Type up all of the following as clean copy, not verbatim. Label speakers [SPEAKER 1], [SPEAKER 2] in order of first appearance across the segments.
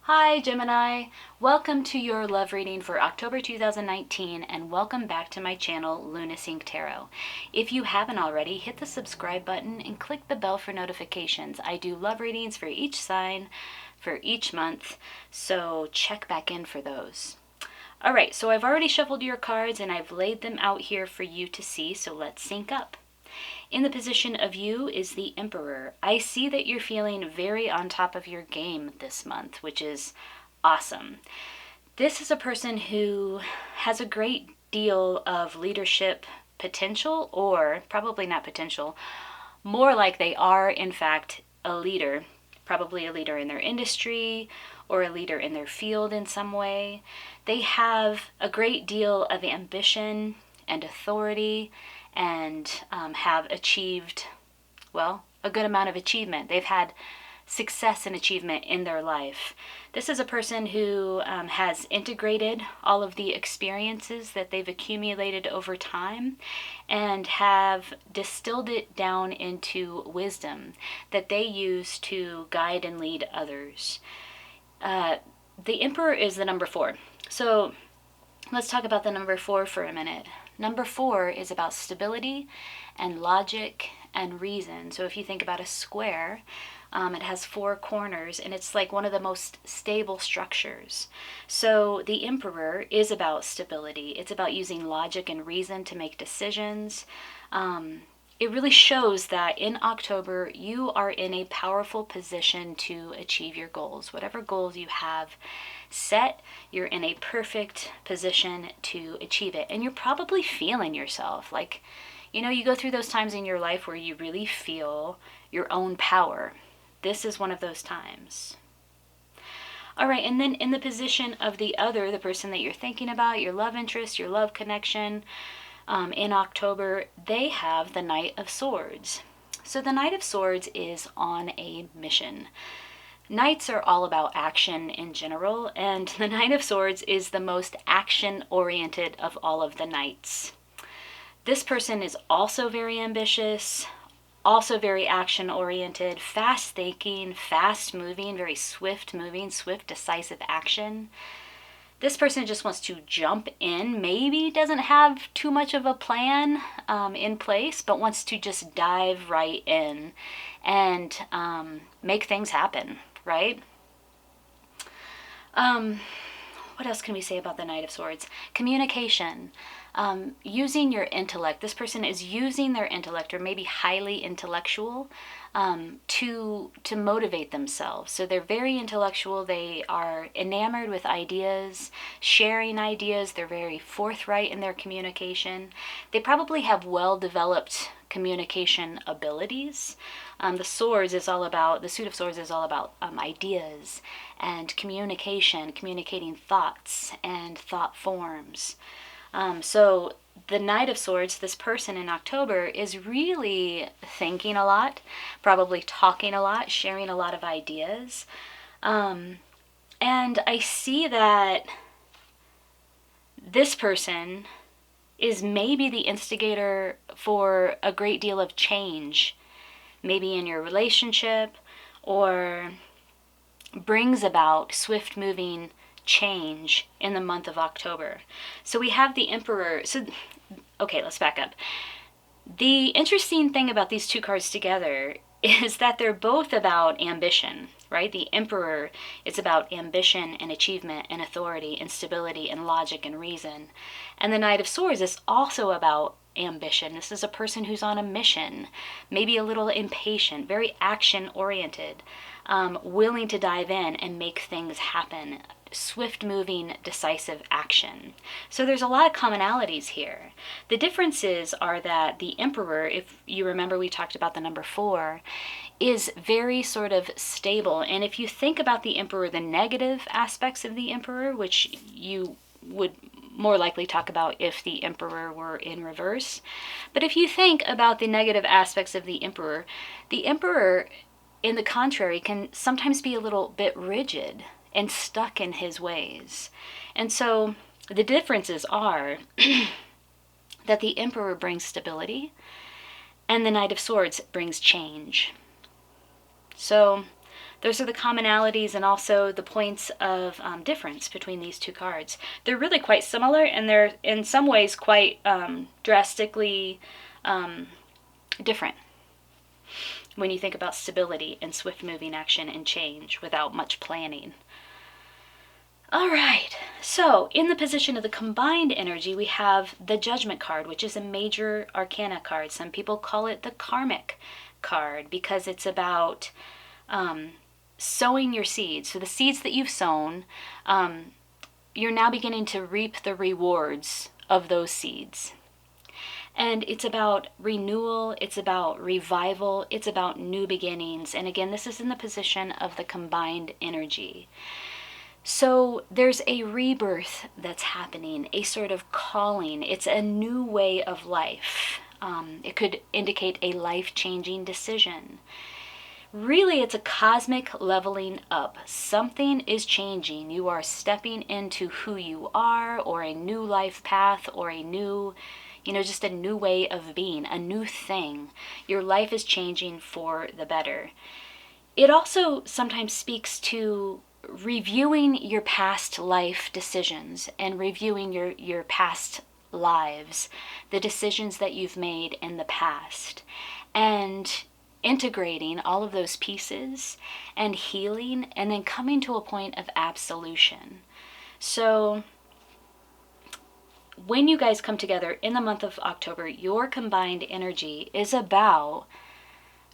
[SPEAKER 1] Hi Gemini, welcome to your love reading for October 2019 and welcome back to my channel Lunacy Tarot. If you haven't already, hit the subscribe button and click the bell for notifications. I do love readings for each sign for each month, so check back in for those. Alright, so I've already shuffled your cards and I've laid them out here for you to see, so let's sync up. In the position of you is the Emperor. I see that you're feeling very on top of your game this month, which is awesome. This is a person who has a great deal of leadership potential, or probably not potential, more like they are in fact a leader, probably a leader in their industry or a leader in their field in some way. They have a great deal of ambition and authority and have achieved, well, a good amount of achievement. They've had success and achievement in their life. This is a person who has integrated all of the experiences that they've accumulated over time and have distilled it down into wisdom that they use to guide and lead others. The Emperor is the number 4. So let's talk about the number 4 for a minute. Number 4 is about stability and logic and reason. So if you think about a square, it has 4 corners and it's like one of the most stable structures. So the Emperor is about stability. It's about using logic and reason to make decisions. It really shows that in October you are in a powerful position to achieve your goals. Whatever goals you have set, you're in a perfect position to achieve it. And you're probably feeling yourself. Like, you know, you go through those times in your life where you really feel your own power. This is one of those times. All right, and then in the position of the other, the person that you're thinking about, your love interest, your love connection, in October, they have the Knight of Swords. So the Knight of Swords is on a mission. Knights are all about action in general, and the Knight of Swords is the most action-oriented of all of the knights. This person is also very ambitious, also very action-oriented, fast-thinking, fast-moving, very swift-moving, swift, decisive action. This person just wants to jump in, maybe doesn't have too much of a plan in place, but wants to just dive right in and make things happen, right? What else can we say about the Knight of Swords? Communication. Using your intellect. This person is using their intellect, or maybe highly intellectual, to motivate themselves. So they're very intellectual. They are enamored with ideas, sharing ideas. They're very forthright in their communication. They probably have well-developed communication abilities. The suit of swords is all about ideas and communication, communicating thoughts and thought forms. So the Knight of Swords, this person in October, is really thinking a lot, probably talking a lot, sharing a lot of ideas. And I see that this person is maybe the instigator for a great deal of change, maybe in your relationship, or brings about swift-moving change in the month of October. So we have the Emperor. So, okay, let's back up. The interesting thing about these two cards together is that they're both about ambition, right? The Emperor is about ambition and achievement and authority and stability and logic and reason. And the Knight of Swords is also about ambition. This is a person who's on a mission, maybe a little impatient, very action-oriented, willing to dive in and make things happen. Swift-moving, decisive action. So there's a lot of commonalities here. The differences are that the Emperor, if you remember we talked about the number 4, is very sort of stable. And if you think about the Emperor, the negative aspects of the Emperor, which you would more likely talk about if the Emperor were in reverse. But if you think about the negative aspects of the Emperor, in the contrary, can sometimes be a little bit rigid and stuck in his ways. And so the differences are that the Emperor brings stability and the Knight of Swords brings change. So Those are the commonalities and also the points of difference between these two cards. They're really quite similar, and they're in some ways quite drastically different when you think about stability and swift moving action and change without much planning. All right, so in the position of the combined energy, we have the Judgment card, which is a major arcana card. Some people call it the karmic card because it's about sowing your seeds. So the seeds that you've sown, you're now beginning to reap the rewards of those seeds. And it's about renewal, it's about revival, it's about new beginnings. And again, this is in the position of the combined energy. So there's a rebirth that's happening, a sort of calling. It's a new way of life. It could indicate a life-changing decision. Really, it's a cosmic leveling up. Something is changing. You are stepping into who you are, or a new life path, or a new, just a new way of being, a new thing. Your life is changing for the better. It also sometimes speaks to reviewing your past life decisions and reviewing your past lives, the decisions that you've made in the past, and integrating all of those pieces and healing, and then coming to a point of absolution. So when you guys come together in the month of October, your combined energy is about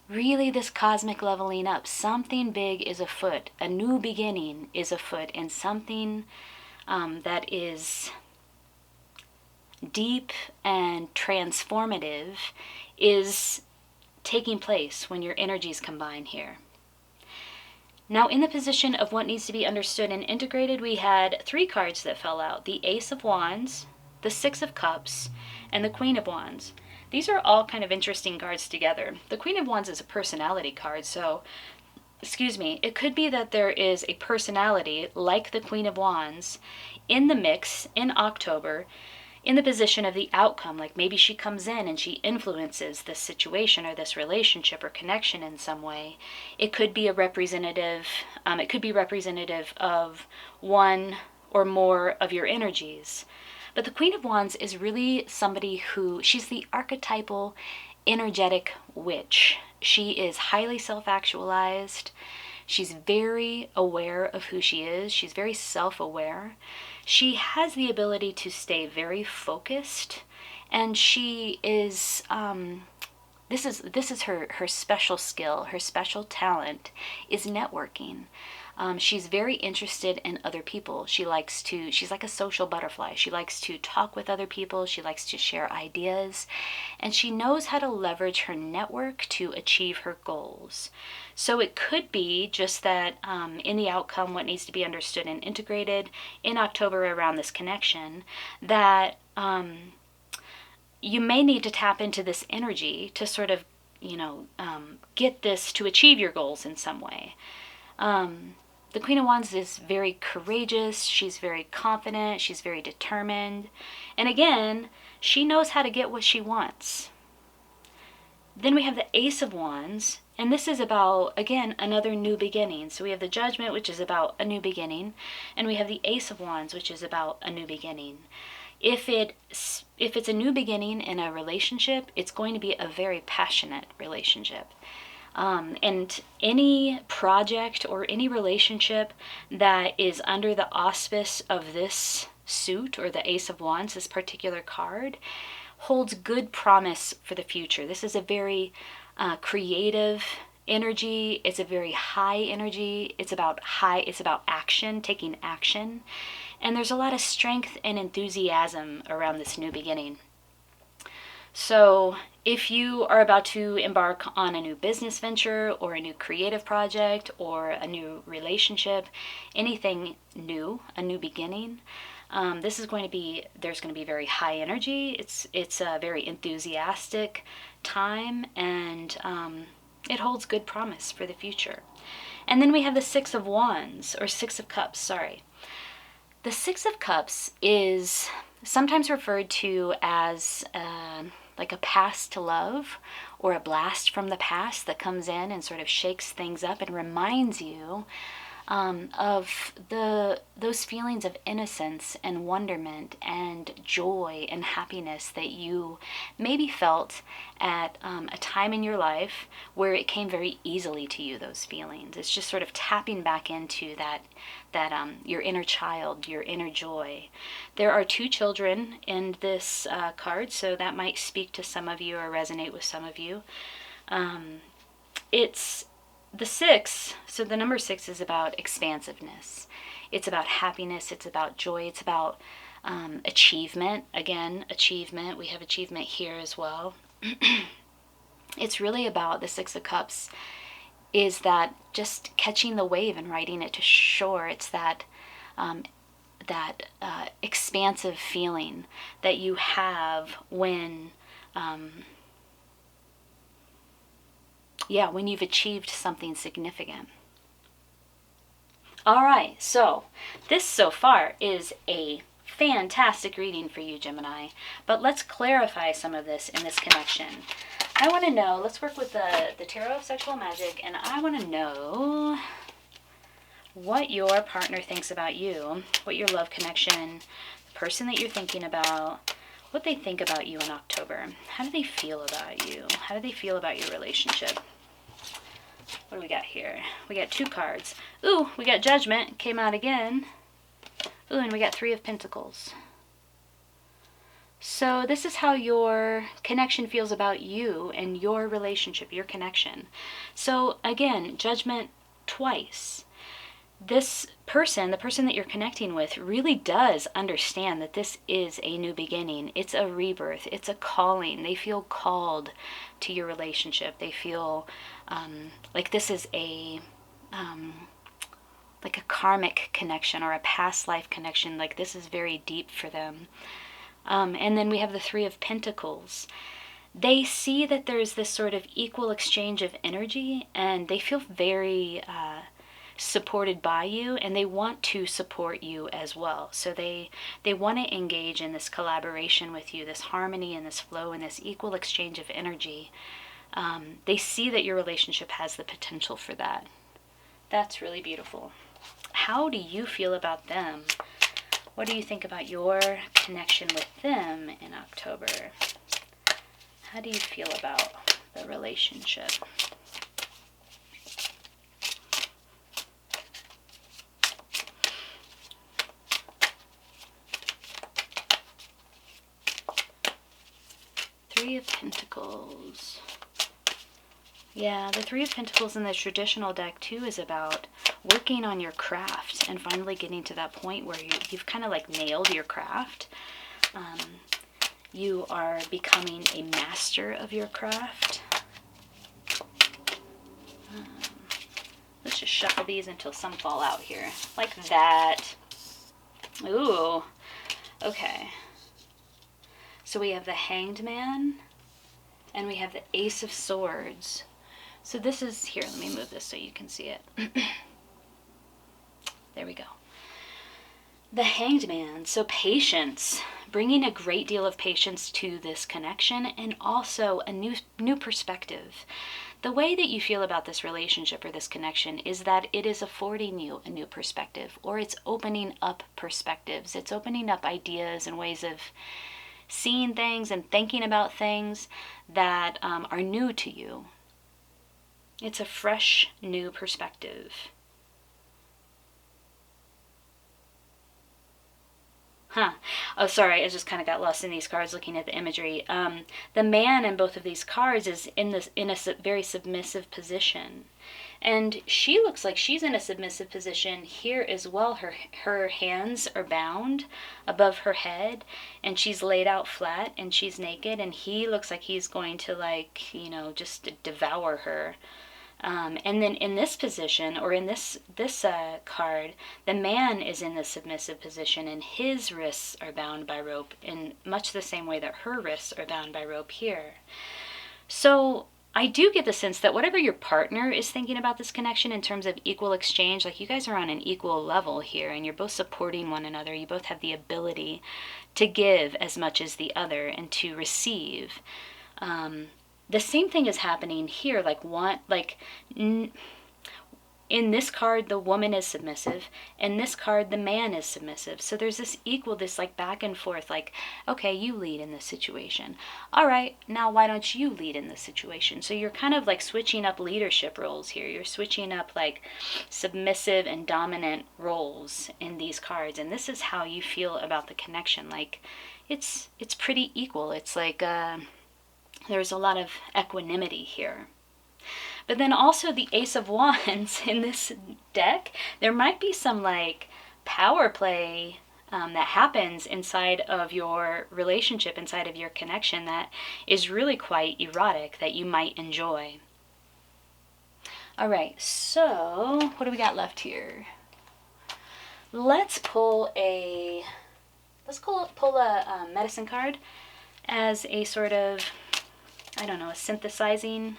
[SPEAKER 1] really this cosmic leveling up. Something big is afoot. A new beginning is afoot, and something that is deep and transformative is taking place when your energies combine here. Now, in the position of what needs to be understood and integrated, we had 3 cards that fell out: the Ace of Wands, the Six of Cups, and the Queen of Wands. These are all kind of interesting cards together. The Queen of Wands is a personality card, so, it could be that there is a personality like the Queen of Wands in the mix in October, in the position of the outcome. Like maybe she comes in and she influences this situation or this relationship or connection in some way. It could be a representative, of one or more of your energies. But the Queen of Wands is really somebody who, she's the archetypal energetic witch. She is highly self-actualized. She's very aware of who she is. She's very self-aware. She has the ability to stay very focused, and she is, this is her special skill, her special talent is networking. She's very interested in other people. She's like a social butterfly. She likes to talk with other people. She likes to share ideas, and she knows how to leverage her network to achieve her goals. So it could be just that in the outcome, what needs to be understood and integrated in October around this connection, that you may need to tap into this energy to sort of, get this to achieve your goals in some way. The Queen of Wands is very courageous, she's very confident, she's very determined, and again, she knows how to get what she wants. Then we have the Ace of Wands, and this is about, again, another new beginning. So we have the Judgment, which is about a new beginning, and we have the Ace of Wands, which is about a new beginning. If it's a new beginning in a relationship, it's going to be a very passionate relationship. And any project or any relationship that is under the auspice of this suit or the Ace of Wands, this particular card, holds good promise for the future. This is a very creative energy. It's a very high energy. It's about action, taking action. And there's a lot of strength and enthusiasm around this new beginning. So if you are about to embark on a new business venture or a new creative project or a new relationship, anything new, a new beginning, there's going to be very high energy. It's a very enthusiastic time, and it holds good promise for the future. And then we have the Six of Wands, or Six of Cups, sorry. The Six of Cups is sometimes referred to as like a past love or a blast from the past that comes in and sort of shakes things up and reminds you of those feelings of innocence and wonderment and joy and happiness that you maybe felt at a time in your life where it came very easily to you, those feelings. It's just sort of tapping back into that your inner child, your inner joy. There are 2 children in this card, so that might speak to some of you or resonate with some of you. It's the 6, so the number 6 is about expansiveness. It's about happiness. It's about joy. It's about achievement. Again, achievement. We have achievement here as well. It's really about the 6 of Cups is that just catching the wave and riding it to shore. It's that expansive feeling that you have when when you've achieved something significant. All right, so this so far is a fantastic reading for you, Gemini, but let's clarify some of this in this connection. I want to know, let's work with the Tarot of Sexual Magic, and I want to know what your partner thinks about you, what your love connection, the person that you're thinking about, what they think about you in October. How do they feel about you? How do they feel about your relationship? What do we got here? We got 2 cards. Ooh, we got Judgment. Came out again. Ooh, and we got 3 of Pentacles. So this is how your connection feels about you and your relationship, your connection. So again, Judgment twice. This person, the person that you're connecting with, really does understand that this is a new beginning. It's a rebirth. It's a calling. They feel called to your relationship. They feel like this is like a karmic connection or a past life connection. Like this is very deep for them. And then we have the 3 of Pentacles. They see that there's this sort of equal exchange of energy, and they feel very supported by you, and they want to support you as well. So they want to engage in this collaboration with you, this harmony and this flow and this equal exchange of energy. They see that your relationship has the potential for that. That's really beautiful. How do you feel about them? What do you think about your connection with them in October? How do you feel about the relationship? Three of Pentacles. Yeah, the 3 of Pentacles in the traditional deck too is about working on your craft and finally getting to that point where you've kind of like nailed your craft. You are becoming a master of your craft. Let's just shuffle these until some fall out here. Like that. Ooh. Okay. So we have the Hanged Man and we have the Ace of Swords. So this is, here, let me move this so you can see it. There we go. The Hanged Man, so patience, bringing a great deal of patience to this connection, and also a new perspective. The way that you feel about this relationship or this connection is that it is affording you a new perspective, or it's opening up perspectives. It's opening up ideas and ways of seeing things and thinking about things that are new to you. It's a fresh, new perspective. Oh, sorry, I just kind of got lost in these cards looking at the imagery. The man in both of these cards is in a very submissive position. And she looks like she's in a submissive position here as well. Her hands are bound above her head, and she's laid out flat, and she's naked, and he looks like he's going to, like, you know, just devour her. And then in this position, or in this card, the man is in the submissive position, and his wrists are bound by rope in much the same way that her wrists are bound by rope here. So I do get the sense that whatever your partner is thinking about this connection in terms of equal exchange, like you guys are on an equal level here and you're both supporting one another. You both have the ability to give as much as the other and to receive. The same thing is happening here. In this card, the woman is submissive. In this card, the man is submissive. So there's this like back and forth, like, okay, you lead in this situation. All right, now why don't you lead in this situation? So you're kind of like switching up leadership roles here. You're switching up like submissive and dominant roles in these cards. And this is how you feel about the connection. Like, it's pretty equal. It's like there's a lot of equanimity here. But then also the Ace of Wands in this deck, there might be some like power play that happens inside of your relationship, inside of your connection, that is really quite erotic, that you might enjoy. All right, so what do we got left here? Let's pull a medicine card as a sort of, I don't know, a synthesizing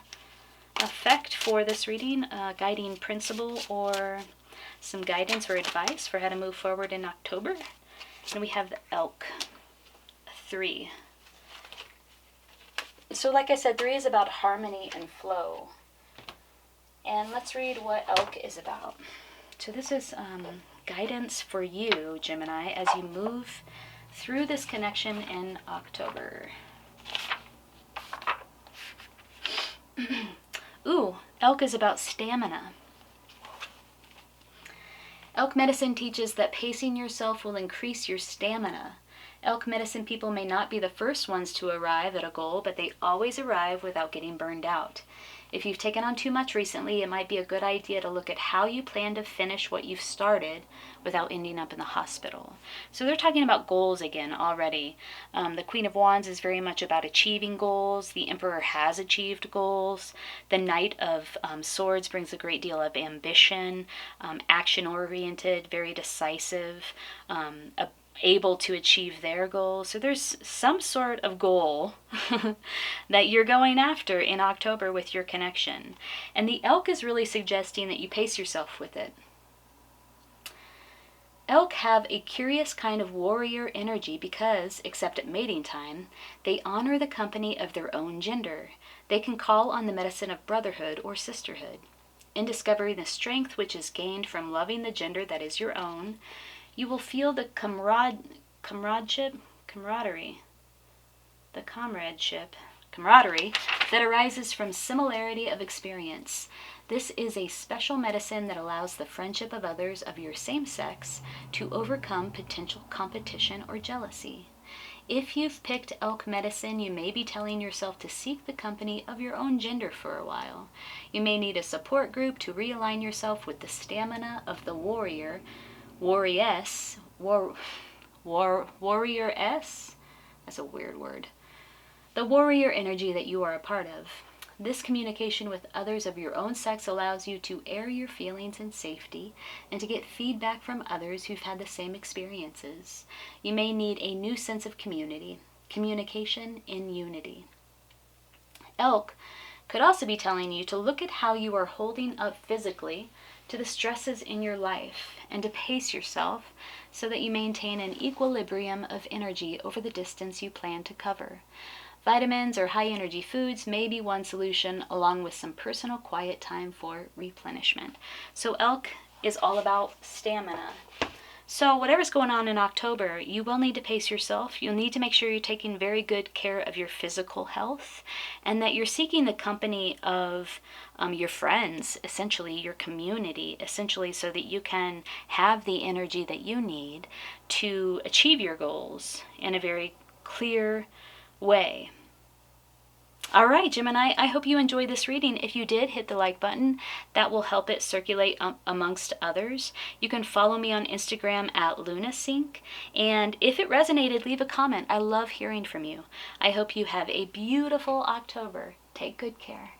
[SPEAKER 1] effect for this reading, a guiding principle or some guidance or advice for how to move forward in October. And we have the Elk, 3. So like I said, 3 is about harmony and flow. And let's read what Elk is about. So this is guidance for you, Gemini, as you move through this connection in October. Ooh, Elk is about stamina. Elk medicine teaches that pacing yourself will increase your stamina. Elk medicine people may not be the first ones to arrive at a goal, but they always arrive without getting burned out. If you've taken on too much recently, it might be a good idea to look at how you plan to finish what you've started without ending up in the hospital. So they're talking about goals again already. The Queen of Wands is very much about achieving goals. The Emperor has achieved goals. The Knight of Swords brings a great deal of ambition, action-oriented, very decisive, able to achieve their goals. So there's some sort of goal that you're going after in October with your connection. And the Elk is really suggesting that you pace yourself with it. Elk have a curious kind of warrior energy because, except at mating time, they honor the company of their own gender. They can call on the medicine of brotherhood or sisterhood. In discovering the strength which is gained from loving the gender that is your own, you will feel the camaraderie that arises from similarity of experience. This is a special medicine that allows the friendship of others of your same sex to overcome potential competition or jealousy. If you've picked Elk medicine, you may be telling yourself to seek the company of your own gender for a while. You may need a support group to realign yourself with the stamina of the warrioress. That's a weird word. The warrior energy that you are a part of. This communication with others of your own sex allows you to air your feelings in safety and to get feedback from others who've had the same experiences. You may need a new sense of community, communication in unity. Elk could also be telling you to look at how you are holding up physically to the stresses in your life and to pace yourself so that you maintain an equilibrium of energy over the distance you plan to cover. Vitamins or high-energy foods may be one solution, along with some personal quiet time for replenishment. So Elk is all about stamina. So whatever's going on in October, you will need to pace yourself. You'll need to make sure you're taking very good care of your physical health and that you're seeking the company of your friends, essentially your community, essentially so that you can have the energy that you need to achieve your goals in a very clear way. All right, Gemini, I hope you enjoyed this reading. If you did, hit the like button. That will help it circulate amongst others. You can follow me on Instagram at LunaSync. And if it resonated, leave a comment. I love hearing from you. I hope you have a beautiful October. Take good care.